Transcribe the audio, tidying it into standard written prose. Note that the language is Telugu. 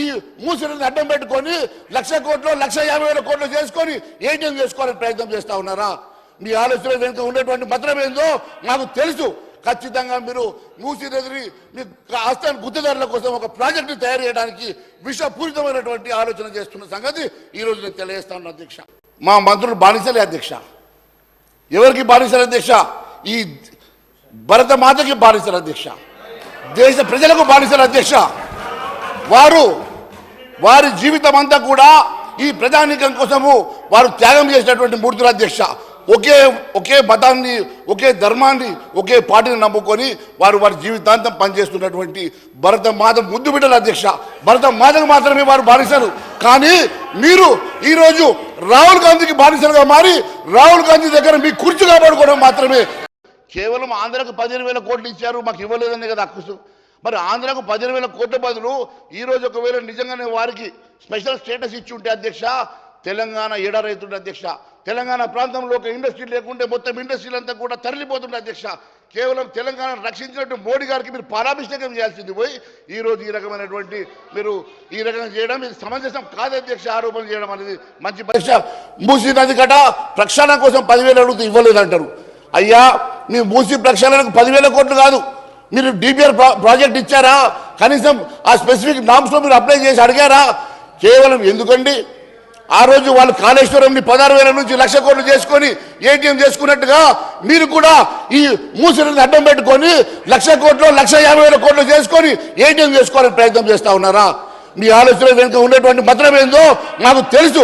ఈ మూసిని అడ్డం పెట్టుకొని 1,00,000 కోట్లు 1,50,000 కోట్లు చేసుకొని ఏటీఎం చేసుకోవాలని ప్రయత్నం చేస్తా ఉన్నారా? మీ ఆలోచన వెనుక ఉండేటువంటి మంత్రం ఏందో మాకు తెలుసు. ఖచ్చితంగా మీరు మూసి నదిని మీ ఆస్థాన గుత్తదారుల కోసం ఒక ప్రాజెక్టు తయారు చేయడానికి విషపూరితమైనటువంటి ఆలోచన చేస్తున్న సంగతి ఈరోజు నేను తెలియజేస్తాను అధ్యక్ష. మా మంత్రులు బానిసలే అధ్యక్ష. ఎవరికి బానిసలు అధ్యక్ష? ఈ భరత మాతకి బానిసలు అధ్యక్ష. దేశ ప్రజలకు బానిసలు అధ్యక్ష. వారి జీవితం అంతా కూడా ఈ ప్రజానీకం కోసము వారు త్యాగం చేసినటువంటి మూర్తులు అధ్యక్ష. ఒకే మతాన్ని, ఒకే ధర్మాన్ని, ఒకే పార్టీని నమ్ముకొని వారి జీవితాంతం పనిచేస్తున్నటువంటి భరత మాత ముద్దు బిడ్డలు అధ్యక్ష. భరత మాతకు మాత్రమే వారు బానిసలు. కానీ మీరు ఈరోజు రాహుల్ గాంధీకి బానిసలుగా మారి రాహుల్ గాంధీ దగ్గర మీ కుర్చీ కాపాడుకోవడం మాత్రమే. కేవలం ఆంధ్రకు 15,000 కోట్లు ఇచ్చారు, మాకు ఇవ్వలేదనే కదా అక్కుసు. మరి ఆంధ్రకు 15,000 కోట్ల బదులు ఈరోజు ఒకవేళ నిజంగానే వారికి స్పెషల్ స్టేటస్ ఇచ్చి ఉంటే అధ్యక్ష, తెలంగాణ ఏడారైతుండే అధ్యక్ష. తెలంగాణ ప్రాంతంలో ఒక ఇండస్ట్రీ లేకుంటే మొత్తం ఇండస్ట్రీలంతా కూడా తరలిపోతుండే అధ్యక్ష. కేవలం తెలంగాణను రక్షించినట్టు మోడీ గారికి మీరు పాలాభిషేకం చేయాల్సింది పోయి ఈరోజు ఈ రకమైనటువంటి మీరు ఈ రకంగా చేయడం ఇది సమంజసం కాదు అధ్యక్ష. ఆరోపణలు చేయడం అనేది మంచి పరీక్ష. మూసీ నది కట ప్రక్షాళన కోసం 10,000 అడుగుతూ ఇవ్వలేదంటారు. అయ్యా, మీ మూసీ ప్రక్షాళనకు 10,000 కోట్లు కాదు, మీరు డిపిఆర్ ప్రాజెక్ట్ ఇచ్చారా? కనీసం ఆ స్పెసిఫిక్ నామ్స్లో మీరు అప్లై చేసి అడిగారా? కేవలం ఎందుకండి ఆ రోజు వాళ్ళు కాళేశ్వరంని 16,000 నుంచి 1,00,000 కోట్లు చేసుకొని ఏటీఎం చేసుకున్నట్టుగా మీరు కూడా ఈ మూసిని అడ్డం పెట్టుకొని 1,00,000 కోట్లు 1,50,000 కోట్లు చేసుకొని ఏటీఎం చేసుకోవాలని ప్రయత్నం చేస్తా ఉన్నారా? మీ ఆలోచన వెనుక ఉండేటువంటి మంత్రం ఏందో మాకు తెలుసు.